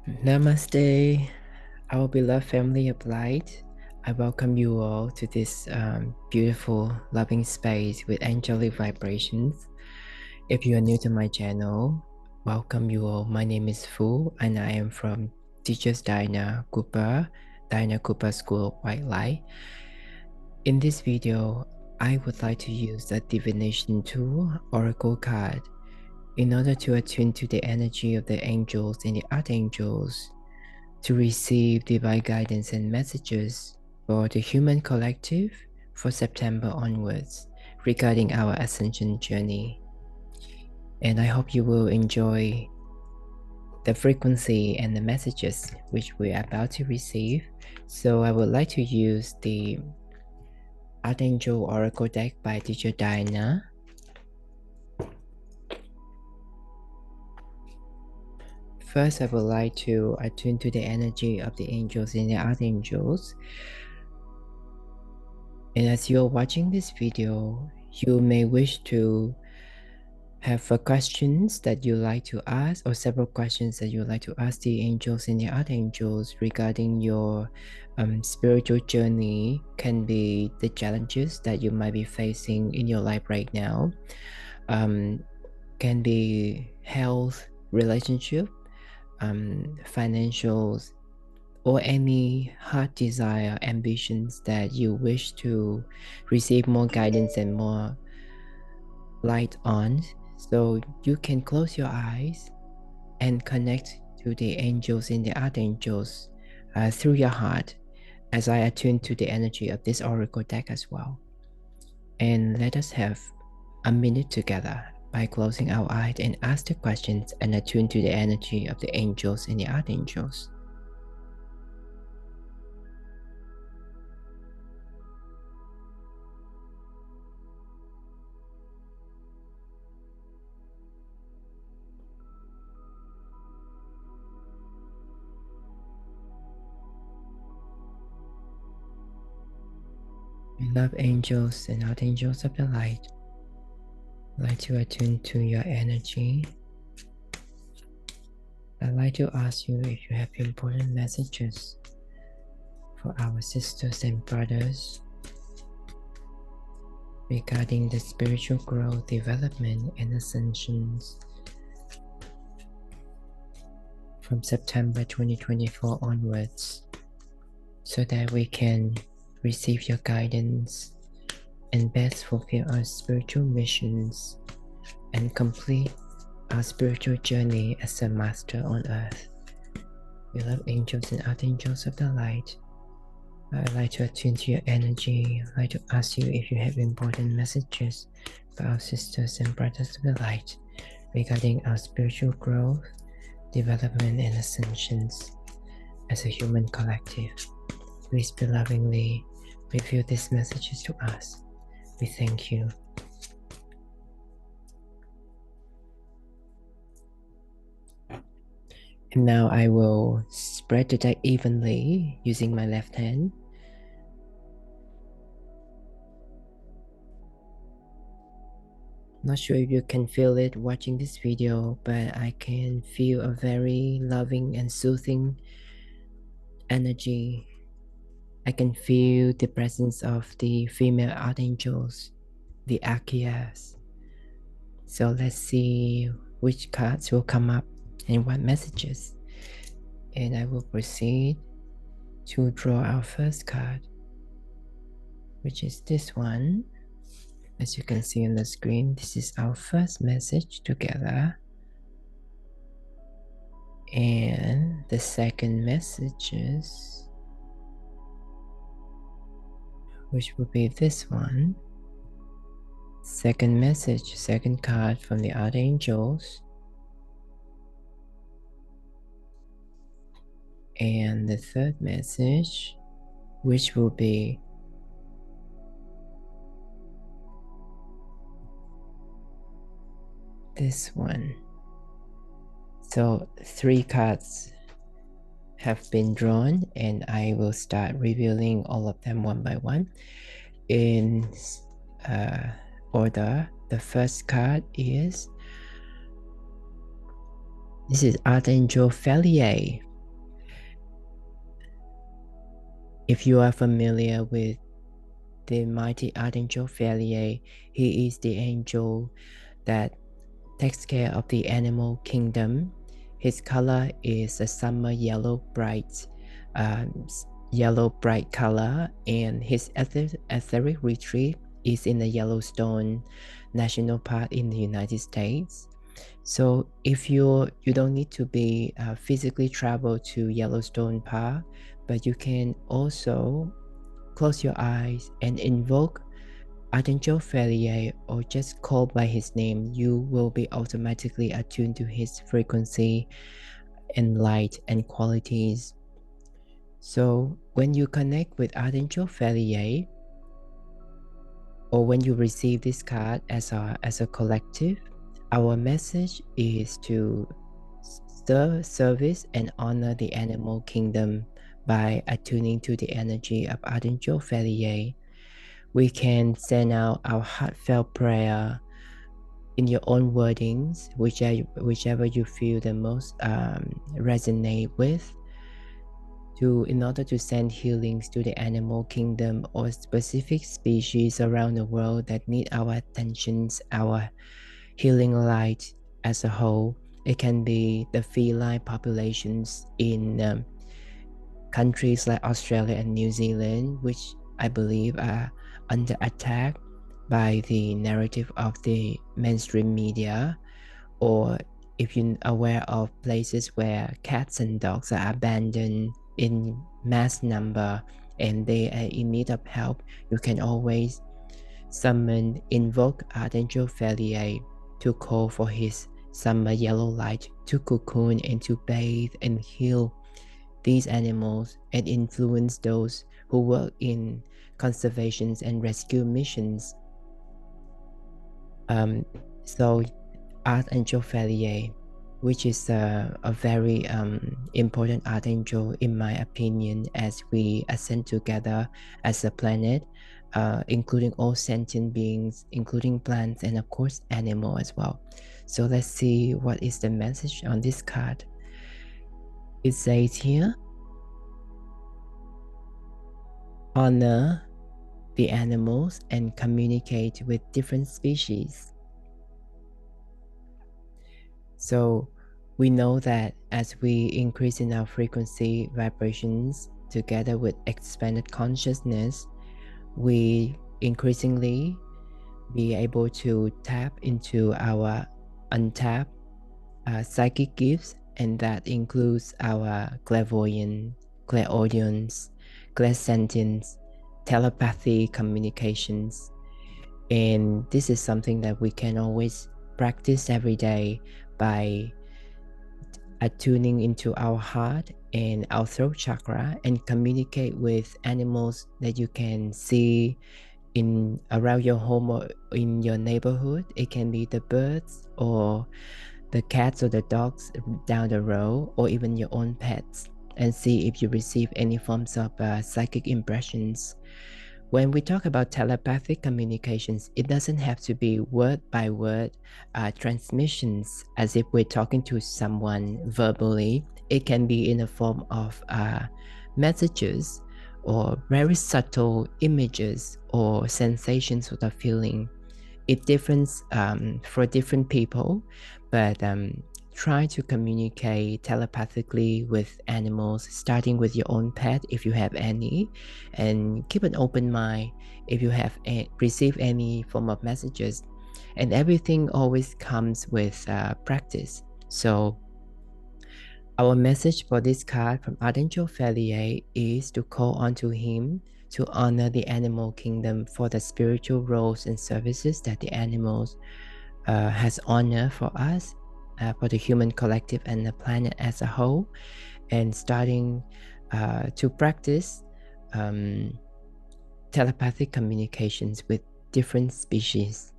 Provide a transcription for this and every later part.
Namaste, our beloved family of light. I welcome you all to this beautiful, loving space with angelic vibrations. If you are new to my channel, welcome you all. My name is Fu, and I am from Teachers Dina Cooper School of White Light. In this video, I would like to use the divination tool, Oracle card, in order to attune to the energy of the angels and the archangels to receive divine guidance and messages for the human collective for September onwards regarding our Ascension Journey. And I hope you will enjoy the frequency and the messages which we are about to receive. So I would like to use the Archangel Oracle deck by Teacher Diana. First, I would like to attune to the energy of the angels and the archangels. And as you're watching this video, you may wish to have questions that you like to ask, or several questions that you would like to ask the angels and the archangels regarding your spiritual journey. Can be the challenges that you might be facing in your life right now, can be health, relationship, financials, or any heart desire, ambitions that you wish to receive more guidance and more light on. So you can close your eyes and connect to the angels and the archangels through your heart, as I attune to the energy of this oracle deck as well. And let us have a minute together by closing our eyes and ask the questions and attune to the energy of the angels and the archangels. Beloved angels and archangels of the light, I'd like to attune to your energy. I'd like to ask you if you have important messages for our sisters and brothers regarding the spiritual growth, development, and ascensions from September 2024 onwards, so that we can receive your guidance and best fulfill our spiritual missions and complete our spiritual journey as a master on earth. Beloved angels and archangels of the light, I'd like to attune to your energy. I'd like to ask you if you have important messages for our sisters and brothers of the light regarding our spiritual growth, development, and ascensions as a human collective. Please be lovingly reveal these messages to us. We thank you. And now I will spread the deck evenly using my left hand. Not sure if you can feel it watching this video, but I can feel a very loving and soothing energy. I can feel the presence of the female archangels, the Archangels. So let's see which cards will come up and what messages. And I will proceed to draw our first card, which is this one. As you can see on the screen, this is our first message together. And the second messages, which will be this one. Second message, second card from the Archangels. And the third message, which will be this one. So 3 cards have been drawn, and I will start revealing all of them one by one in order. The first card is, this is Archangel Felier. If you are familiar with the mighty Archangel Felier, he is the angel that takes care of the animal kingdom. His color is a summer um, yellow bright color, and his etheric retreat is in the Yellowstone National Park in the United States. So if you don't need to be physically travel to Yellowstone Park, but you can also close your eyes and invoke Archangel Felier or just call by his name. You will be automatically attuned to his frequency and light and qualities. So when you connect with Archangel Felier, or when you receive this card as a collective, our message is to serve, service, and honor the animal kingdom by attuning to the energy of Archangel Felier. We can send out our heartfelt prayer in your own wordings, whichever you feel the most resonate with, in order to send healings to the animal kingdom or specific species around the world that need our attentions, our healing light as a whole. It can be the feline populations in countries like Australia and New Zealand, which I believe are under attack by the narrative of the mainstream media, or if you're aware of places where cats and dogs are abandoned in mass number and they are in need of help, you can always invoke Archangel Felier to call for his summer yellow light to cocoon and to bathe and heal these animals and influence those who work in conservation and rescue missions. So Archangel Felier, which is a very important archangel in my opinion, as we ascend together as a planet, including all sentient beings, including plants and of course animal as well. So let's see what is the message on this card. It says here, honor the animals and communicate with different species. So we know that as we increase in our frequency vibrations together with expanded consciousness, we increasingly be able to tap into our untapped psychic gifts, and that includes our clairvoyance, clairaudience, clairsentience, telepathy, communications. And this is something that we can always practice every day by attuning into our heart and our throat chakra and communicate with animals that you can see in around your home or in your neighborhood. It can be the birds or the cats or the dogs down the road, or even your own pets, and see if you receive any forms of psychic impressions. When we talk about telepathic communications, it doesn't have to be word by word transmissions as if we're talking to someone verbally. It can be in the form of messages or very subtle images or sensations or the feeling. It differs for different people, but try to communicate telepathically with animals, starting with your own pet if you have any, and keep an open mind if you have received any form of messages. And everything always comes with practice. So our message for this card from Archangel Felier is to call onto him to honor the animal kingdom for the spiritual roles and services that the animals has honored for us, for the human collective and the planet as a whole, and starting to practice telepathic communications with different species.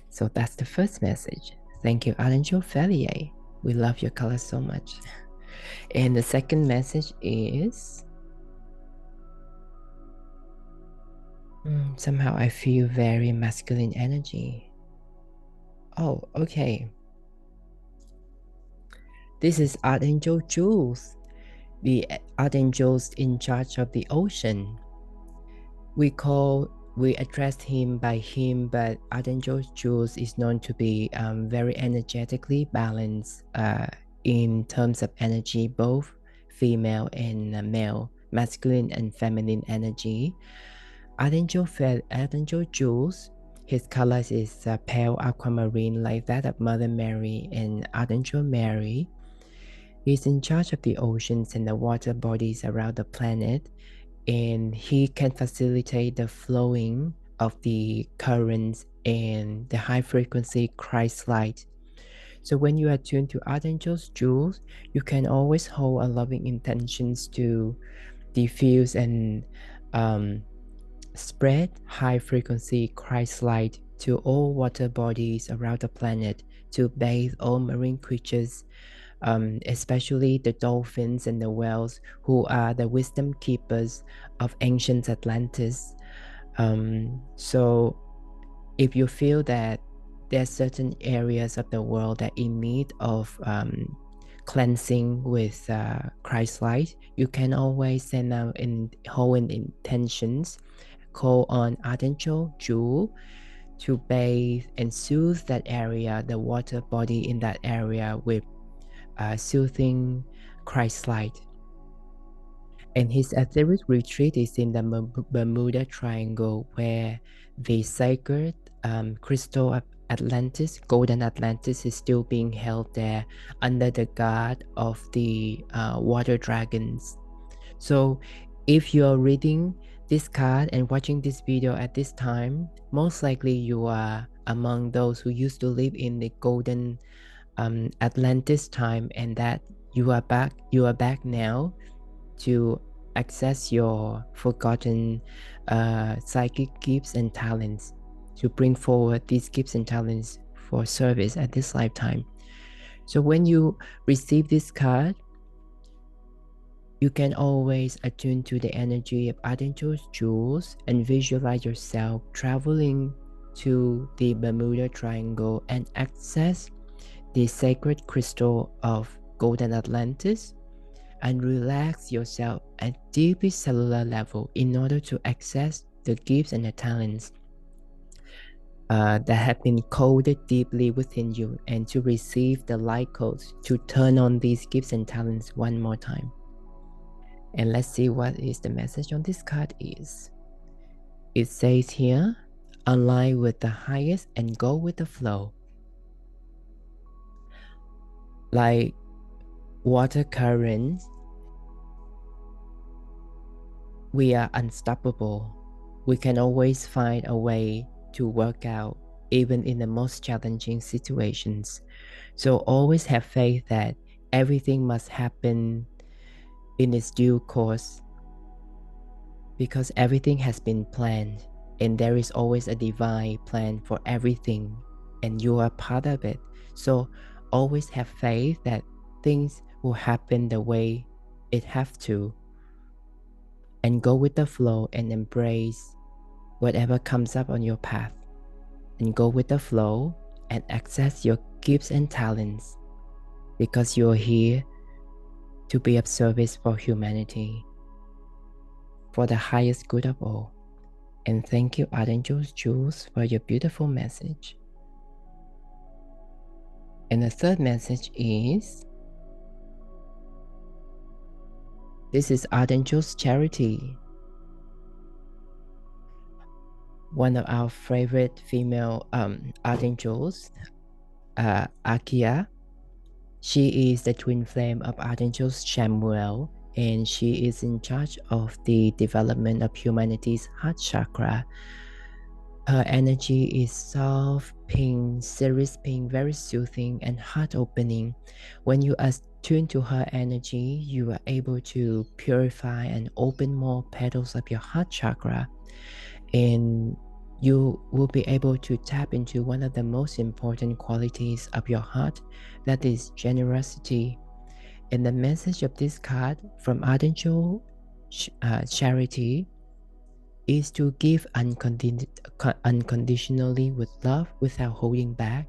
So that's the first message. Thank you, Archangel Felier. We love your color so much. And the second message is, somehow I feel very masculine energy. Oh, okay. This is Archangel Jules. the archangels in charge of the ocean. We addressed him by him, but Archangel Jules is known to be very energetically balanced in terms of energy, both female and male, masculine and feminine energy. Archangel Jules, his colors is pale aquamarine, like that of Mother Mary and Archangel Mary. He's in charge of the oceans and the water bodies around the planet, and he can facilitate the flowing of the currents and the high frequency Christ light. So when you are tuned to Archangel's jewels, you can always hold a loving intentions to diffuse and spread high frequency Christ light to all water bodies around the planet, to bathe all marine creatures, especially the dolphins and the whales, who are the wisdom keepers of ancient Atlantis. So if you feel that there are certain areas of the world that in need of cleansing with Christ light, you can always send out whole intentions, call on Archangel Jewel to bathe and soothe that area, the water body in that area, with soothing Christ light. And his etheric retreat is in the Bermuda Triangle, where the sacred crystal of Atlantis, Golden Atlantis, is still being held there under the guard of the water dragons. So if you're reading this card and watching this video at this time, most likely you are among those who used to live in the Golden Atlantis time, and that you are back now to access your forgotten psychic gifts and talents, to bring forward these gifts and talents for service at this lifetime. So when you receive this card, you can always attune to the energy of Archangel's jewels and visualize yourself traveling to the Bermuda Triangle and access the sacred crystal of Golden Atlantis, and relax yourself at deeply cellular level in order to access the gifts and the talents that have been coded deeply within you, and to receive the light codes to turn on these gifts and talents one more time. And let's see what is the message on this card is. It says here, align with the highest and go with the flow. Like water currents, we are unstoppable. We can always find a way to work out, even in the most challenging situations. So always have faith that everything must happen in its due course, because everything has been planned, and there is always a divine plan for everything, and you are part of it. So always have faith that things will happen the way it have to, and go with the flow and embrace whatever comes up on your path, and go with the flow and access your gifts and talents, because you're here to be of service for humanity, for the highest good of all. And thank you, Archangels Jules, for your beautiful message. And the third message is, this is Archangel's Charity, one of our favorite female archangels, Akia. She is the twin flame of Archangels Chamuel, and she is in charge of the development of humanity's heart chakra. Her energy is soft, pink, cerise pink, very soothing and heart-opening. When you are tuned to her energy, you are able to purify and open more petals of your heart chakra, and you will be able to tap into one of the most important qualities of your heart, that is generosity. And the message of this card from Archangel Charity is to give unconditionally with love, without holding back.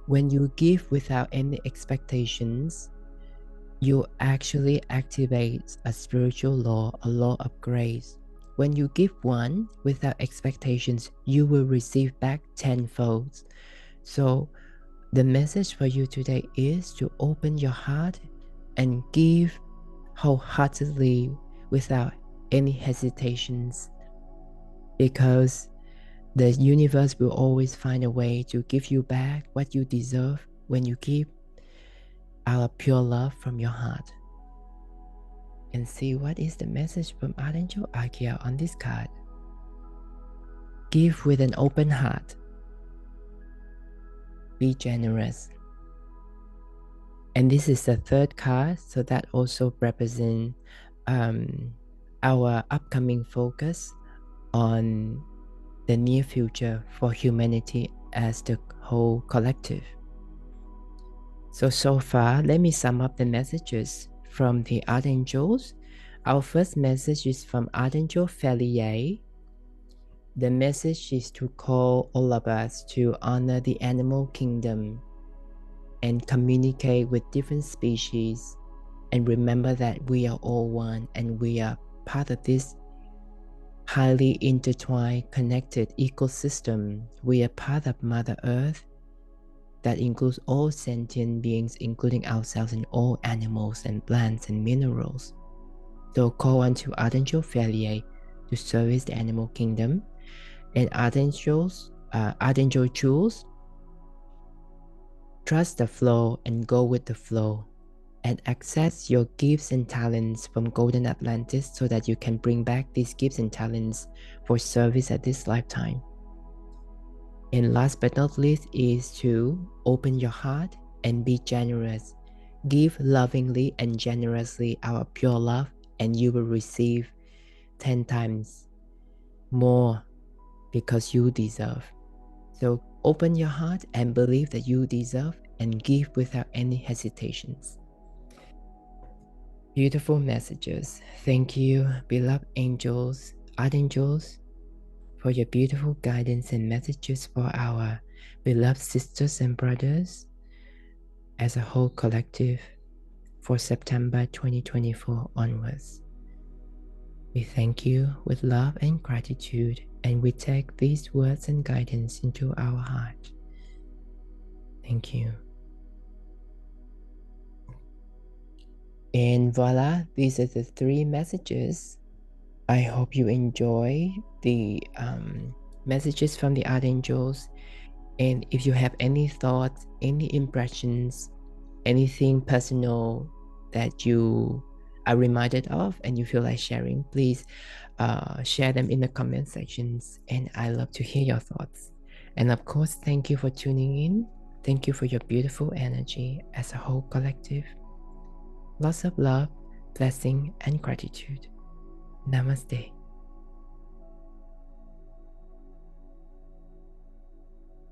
When you give without any expectations, you actually activate a spiritual law, a law of grace. When you give one without expectations, you will receive back tenfold. So the message for you today is to open your heart and give wholeheartedly without any hesitations, because the universe will always find a way to give you back what you deserve when you give out of pure love from your heart. And see what is the message from Archangel Akia on this card. Give with an open heart. Be generous. And this is the third card, so that also represents our upcoming focus on the near future for humanity as the whole collective. So far, let me sum up the messages from the Archangels. Our first message is from Archangel Felier. The message is to call all of us to honor the animal kingdom and communicate with different species, and remember that we are all one and we are part of this highly intertwined, connected ecosystem. We are part of Mother Earth that includes all sentient beings, including ourselves and all animals and plants and minerals. So call on to Archangel Felier to service the animal kingdom. And Archangel Jules, trust the flow and go with the flow, and access your gifts and talents from Golden Atlantis so that you can bring back these gifts and talents for service at this lifetime. And last but not least is to open your heart and be generous. Give lovingly and generously our pure love, and you will receive 10 times more because you deserve. So open your heart and believe that you deserve and give without any hesitations. Beautiful messages. Thank you, beloved angels, archangels, for your beautiful guidance and messages for our beloved sisters and brothers as a whole collective for September 2024 onwards. We thank you with love and gratitude, and we take these words and guidance into our heart. Thank you. And voila, these are the 3 messages. I hope you enjoy the messages from the Archangels. And if you have any thoughts, any impressions, anything personal that you are reminded of and you feel like sharing, please share them in the comment sections. And I love to hear your thoughts. And of course, thank you for tuning in. Thank you for your beautiful energy as a whole collective. Lots of love, blessing, and gratitude. Namaste.